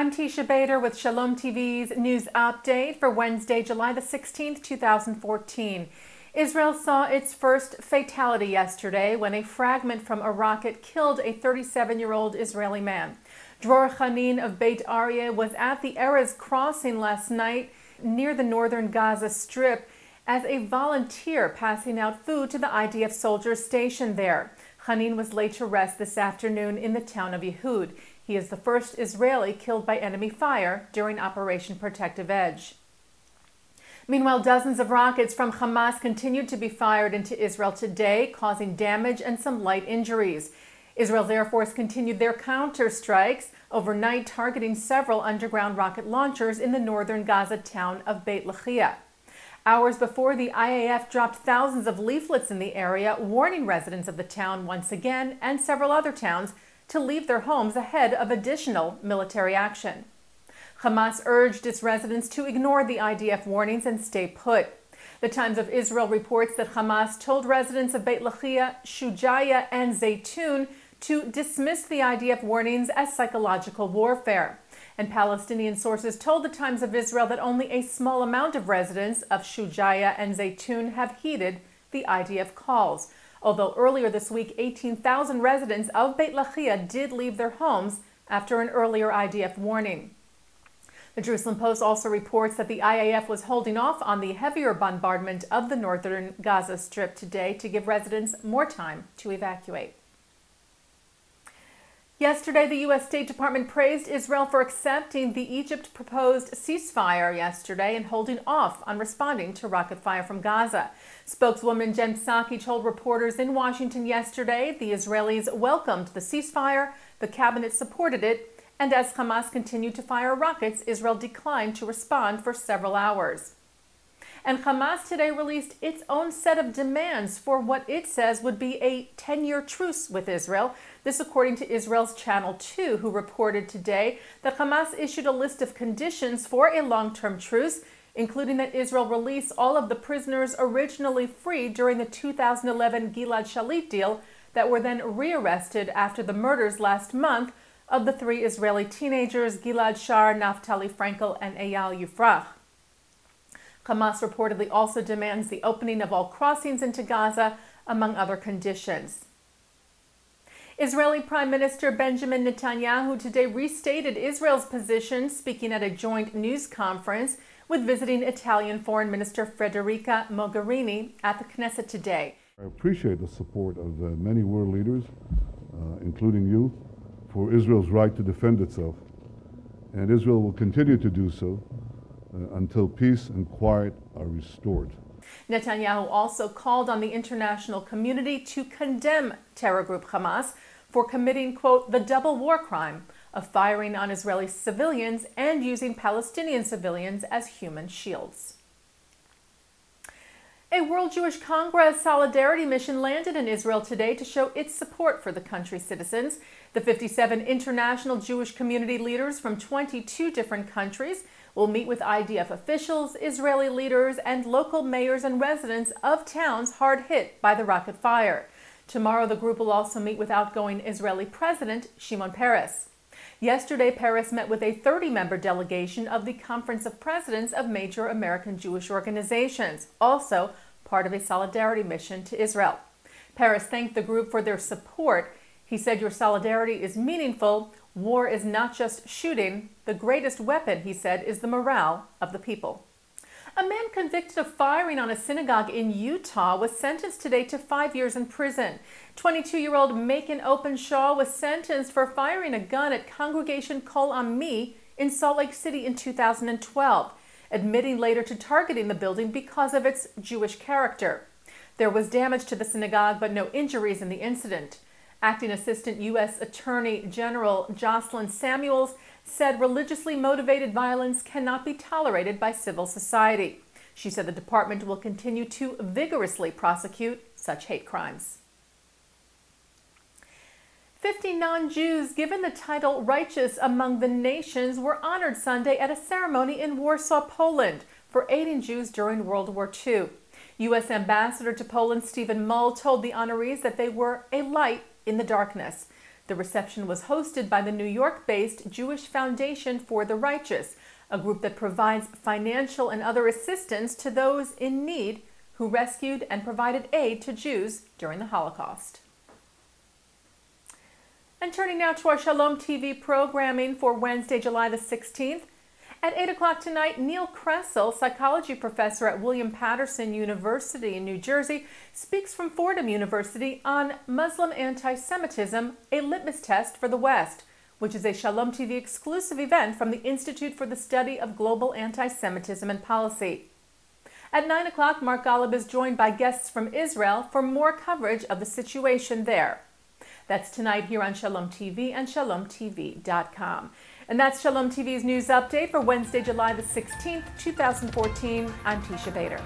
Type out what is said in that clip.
I'm Teisha Bader with Shalom TV's news update for Wednesday, July the 16th, 2014. Israel saw its first fatality yesterday when a fragment from a rocket killed a 37-year-old Israeli man. Dror Khanin of Beit Aryeh was at the Erez crossing last night near the northern Gaza Strip as a volunteer passing out food to the IDF soldiers stationed there. Khanin was laid to rest this afternoon in the town of Yehud. He is the first Israeli killed by enemy fire during Operation Protective Edge. Meanwhile, dozens of rockets from Hamas continued to be fired into Israel today, causing damage and some light injuries. Israel's Air Force continued their counter-strikes overnight, targeting several underground rocket launchers in the northern Gaza town of Beit Lahia. Hours before, the IAF dropped thousands of leaflets in the area, warning residents of the town once again and several other towns to leave their homes ahead of additional military action. Hamas urged its residents to ignore the IDF warnings and stay put. The Times of Israel reports that Hamas told residents of Beit Lahia, Shujaya, and Zaytun to dismiss the IDF warnings as psychological warfare. And Palestinian sources told the Times of Israel that only a small amount of residents of Shujaya and Zaytun have heeded the IDF calls. Although earlier this week, 18,000 residents of Beit Lahia did leave their homes after an earlier IDF warning. The Jerusalem Post also reports that the IAF was holding off on the heavier bombardment of the northern Gaza Strip today to give residents more time to evacuate. Yesterday, the U.S. State Department praised Israel for accepting the Egypt proposed ceasefire yesterday and holding off on responding to rocket fire from Gaza. Spokeswoman Jen Psaki told reporters in Washington yesterday the Israelis welcomed the ceasefire, the cabinet supported it, and as Hamas continued to fire rockets, Israel declined to respond for several hours. And Hamas today released its own set of demands for what it says would be a 10-year truce with Israel. This according to Israel's Channel 2, who reported today that Hamas issued a list of conditions for a long-term truce, including that Israel release all of the prisoners originally freed during the 2011 Gilad Shalit deal that were then rearrested after the murders last month of the three Israeli teenagers, Gilad Shar, Naftali Frankel, and Eyal Yufrach. Hamas reportedly also demands the opening of all crossings into Gaza, among other conditions. Israeli Prime Minister Benjamin Netanyahu today restated Israel's position, speaking at a joint news conference with visiting Italian Foreign Minister Federica Mogherini at the Knesset today. I appreciate the support of many world leaders, including you, for Israel's right to defend itself. And Israel will continue to do so until peace and quiet are restored. Netanyahu also called on the international community to condemn terror group Hamas for committing, quote, the double war crime of firing on Israeli civilians and using Palestinian civilians as human shields. A World Jewish Congress solidarity mission landed in Israel today to show its support for the country's citizens. The 57 international Jewish community leaders from 22 different countries will meet with IDF officials, Israeli leaders, and local mayors and residents of towns hard hit by the rocket fire. Tomorrow, the group will also meet with outgoing Israeli President Shimon Peres. Yesterday, Peres met with a 30-member delegation of the Conference of Presidents of major American Jewish organizations, also part of a solidarity mission to Israel. Peres thanked the group for their support. He said, "Your solidarity is meaningful. War is not just shooting. The greatest weapon," he said, "is the morale of the people." A man convicted of firing on a synagogue in Utah was sentenced today to 5 years in prison. 22-year-old Macon Openshaw was sentenced for firing a gun at Congregation Kol Ami in Salt Lake City in 2012, admitting later to targeting the building because of its Jewish character. There was damage to the synagogue, but no injuries in the incident. Acting Assistant U.S. Attorney General Jocelyn Samuels said religiously motivated violence cannot be tolerated by civil society. She said the department will continue to vigorously prosecute such hate crimes. 50 non-Jews given the title Righteous Among the Nations were honored Sunday at a ceremony in Warsaw, Poland, for aiding Jews during World War II. U.S. Ambassador to Poland Stephen Mull told the honorees that they were a light in the darkness. The reception was hosted by the New York-based Jewish Foundation for the Righteous, a group that provides financial and other assistance to those in need who rescued and provided aid to Jews during the Holocaust. And turning now to our Shalom TV programming for Wednesday, July the 16th. At 8 o'clock tonight, Neil Kressel, psychology professor at William Patterson University in New Jersey, speaks from Fordham University on Muslim anti-Semitism, a litmus test for the West, which is a Shalom TV exclusive event from the Institute for the Study of Global Anti-Semitism and Policy. At 9 o'clock, Mark Golub is joined by guests from Israel for more coverage of the situation there. That's tonight here on Shalom TV and ShalomTV.com. And that's Shalom TV's news update for Wednesday, July the 16th, 2014. I'm Teisha Bader.